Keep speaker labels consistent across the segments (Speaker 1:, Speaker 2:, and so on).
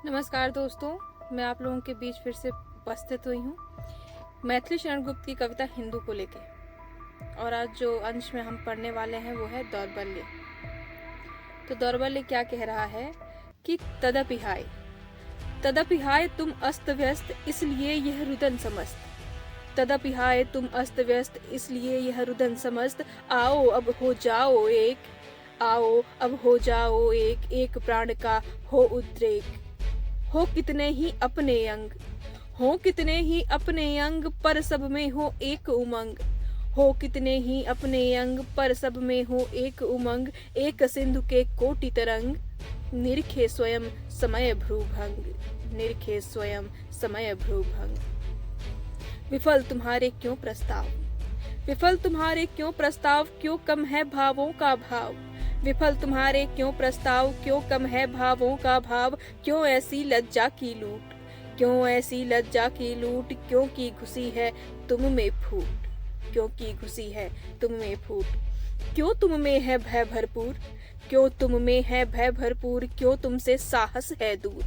Speaker 1: नमस्कार दोस्तों, मैं आप लोगों के बीच फिर से उपस्थित हुई हूँ मैथिली शरण गुप्त की कविता हिंदू को लेके। और आज जो अंश में हम पढ़ने वाले हैं वो है दौर्बल्य। तो दौर्बल्य क्या कह रहा है कि तदपि हाय तुम अस्त व्यस्त इसलिए यह रुदन समस्त। तदपि हाय तुम अस्त व्यस्त इसलिए यह रुदन समस्त। आओ अब हो जाओ एक, आओ अब हो जाओ एक, एक प्राण का हो उद्रेक। हो कितने ही अपने अंग, हो कितने ही अपने अंग, पर सब में हो एक उमंग। हो कितने ही अपने अंग, पर सब में हो एक उमंग। एक सिंधु के कोटि तरंग, निरखे स्वयं समय भ्रूभंग, निरखे स्वयं समय भ्रूभंग। विफल तुम्हारे क्यों प्रस्ताव, विफल तुम्हारे क्यों प्रस्ताव, क्यों कम है भावों का भाव। विफल तुम्हारे क्यों प्रस्ताव, क्यों कम है भावों का भाव। क्यों ऐसी लज्जा की लूट, क्यों ऐसी लज्जा की लूट, क्योंकि घुसी है तुम में फूट, क्योंकि घुसी है तुम में फूट। क्यों तुम में है भय भरपूर, क्यों तुम में है भय भरपूर, क्यों तुमसे साहस है दूर।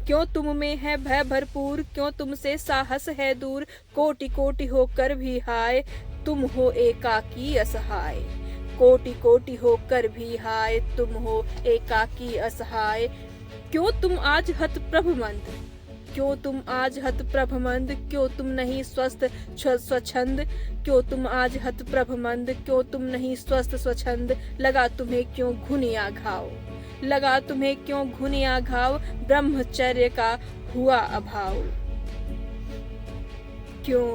Speaker 1: क्यों तुम में है भय भरपूर, क्यों तुमसे साहस है दूर। कोटि कोटि होकर भी हाय, तुम हो एकाकी असहाय। कोटि कोटि होकर भी हाय, तुम हो एकाकी असहाय। क्यों तुम आज हतप्रभमंद, क्यों तुम आज हतप्रभमंद, क्यों तुम नहीं स्वस्थ स्वच्छंद। क्यों तुम आज हतप्रभमंद, क्यों तुम नहीं स्वस्थ स्वच्छंद। लगा तुम्हें क्यों घुनिया घाव, लगा तुम्हें क्यों घुनिया घाव, ब्रह्मचर्य का हुआ अभाव। क्यों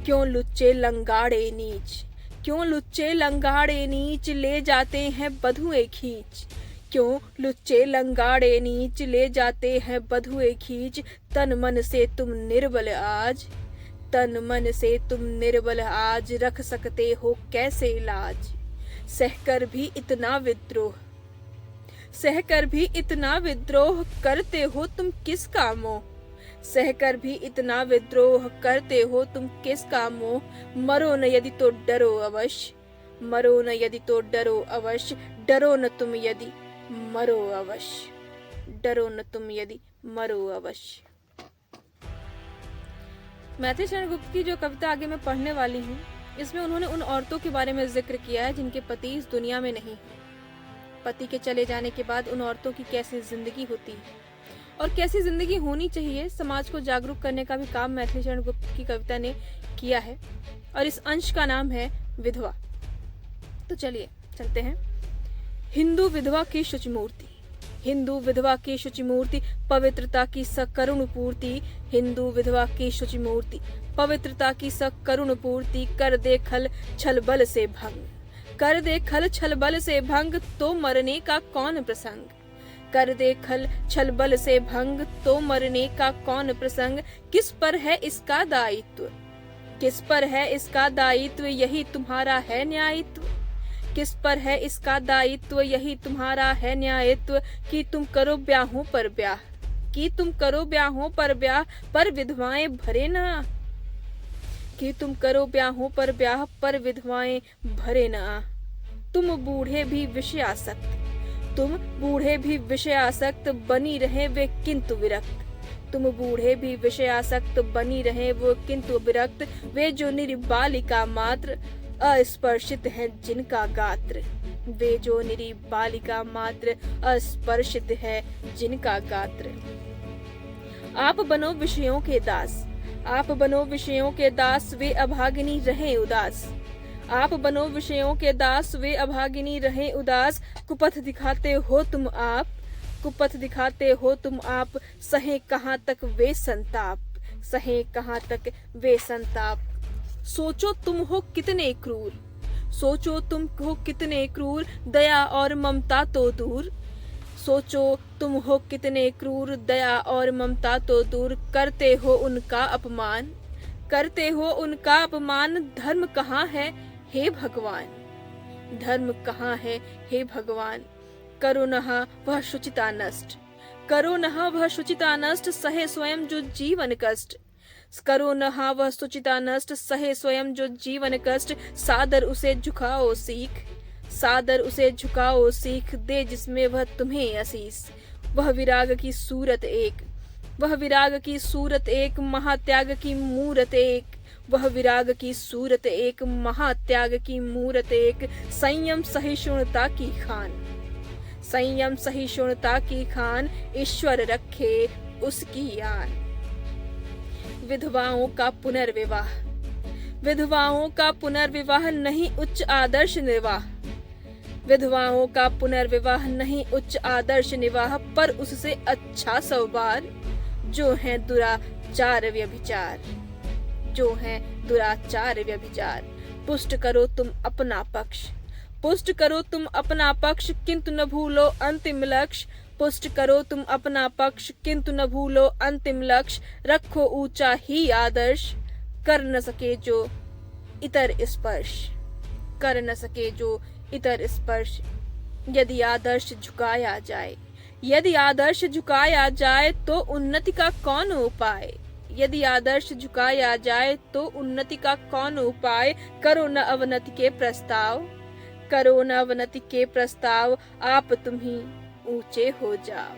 Speaker 1: क्यों लुच्चे लंगाड़े नीच, क्यों लुच्चे लंगाड़े नीच, ले जाते हैं बधुए खींच। क्यों लुच्चे लंगाड़े नीच, ले जाते हैं बधुए खींच। तन मन से तुम निर्बल आज, तन मन से तुम निर्बल आज, रख सकते हो कैसे लाज। सहकर भी इतना विद्रोह, सहकर भी इतना विद्रोह, करते हो तुम किसका मोह। सहकर भी इतना विद्रोह, करते हो तुम किसका मोह। मरो न यदि तो डरो अवश्य, मरो न यदि तो डरो अवश्य। डरो न तुम यदि मरो अवश्य, डरो न तुम यदि मरो अवश्य। मैथिली शरण गुप्त की जो कविता आगे मैं पढ़ने वाली हूँ, इसमें उन्होंने उन औरतों के बारे में जिक्र किया है जिनके पति इस दुनिया में नहीं है। पति के चले जाने के बाद उन औरतों की कैसी जिंदगी होती है और कैसी जिंदगी होनी चाहिए, समाज को जागरूक करने का भी काम मैथिली शरण गुप्त की कविता ने किया है। और इस अंश का नाम है विधवा। तो चलिए चलते हैं। हिंदू विधवा की शुचि मूर्ति, हिंदू विधवा की शुचि मूर्ति, पवित्रता की सकरुण पूर्ति। हिंदू विधवा की शुचि मूर्ति, पवित्रता की सकरुण पूर्ति। कर दे खल छल बल से भंग, कर दे खल छल बल से भंग, तो मरने का कौन प्रसंग। कर दे खल छल बल से भंग, तो मरने का कौन प्रसंग। किस पर है इसका दायित्व, किस पर है इसका दायित्व, यही तुम्हारा है न्यायित्व। किस पर है इसका दायित्व, यही तुम्हारा है न्यायित्व। कि तुम करो ब्याहों पर ब्याह, कि तुम करो ब्याहों पर ब्याह, पर विधवाएं भरे ना। कि तुम करो ब्याहों पर ब्याह, पर विधवाएं भरे ना। तुम बूढ़े भी विषयासक्त, तुम बूढ़े भी विषयासक्त, बनी रहे वे किंतु विरक्त। तुम बूढ़े भी विषयासक्त, बनी रहे वो किंतु विरक्त। वे जो निरीबालिका मात्र, अस्पर्शित है जिनका गात्र। वे जो निरीबालिका मात्र, अस्पर्शित है जिनका गात्र। आप बनो विषयों के दास, आप बनो विषयों के दास, वे अभागिनी रहे उदास। आप बनो विषयों के दास, वे अभागिनी रहे उदास। कुपथ दिखाते हो तुम आप, कुपथ दिखाते हो तुम आप, सहे कहाँ तक वे संताप, सहे कहाँ तक वे संताप। सोचो तुम हो कितने क्रूर, सोचो तुम हो कितने क्रूर, दया और ममता तो दूर। सोचो तुम हो कितने क्रूर, दया और ममता तो दूर। करते हो उनका अपमान, करते हो उनका अपमान। धर्म कहाँ है हे भगवान, धर्म कहाँ है हे भगवान। करो नहा वह शुचिता नष्ट, करो नहा वह शुचिता नष्ट, सहे स्वयं जो जीवन कष्ट। करो नहा वह शुचिता नष्ट, सहे स्वयं जो जीवन कष्ट। सादर उसे झुकाओ सीख, सादर उसे झुकाओ सीख, दे जिसमें वह तुम्हें आशीष। वह विराग की सूरत एक, वह विराग की सूरत एक, महात्याग की मूरत एक। वह विराग की सूरत एक, महात्याग की मूरत एक। संयम सहिष्णुता की खान, संयम सहिष्णुता की खान, ईश्वर रखे उसकी आन। विधवाओं का पुनर्विवाह, विधवाओं का पुनर्विवाह नहीं उच्च आदर्श निर्वाह। विधवाओं का पुनर्विवाह नहीं उच्च आदर्श निवाह, पर उससे अच्छा सौबार जो है दुराचार व्यभिचार, जो है दुराचार व्यभिचार। पुष्ट करो तुम अपना पक्ष, पुष्ट करो तुम अपना पक्ष, किंतु न भूलो अंतिम लक्ष्य। पुष्ट करो तुम अपना पक्ष, किंतु न भूलो अंतिम लक्ष्य। रखो ऊंचा ही आदर्श, कर न सके जो इतर स्पर्श, कर न सके जो इतर स्पर्श। यदि आदर्श झुकाया जाए, यदि आदर्श झुकाया जाए तो उन्नति का कौन उपाय। यदि आदर्श झुकाया जाए तो उन्नति का कौन उपाय। करो न अवनति के प्रस्ताव, करो न अवनति के प्रस्ताव। आप तुम ही ऊंचे हो जाओ,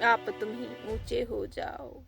Speaker 1: आप तुम ही ऊंचे हो जाओ।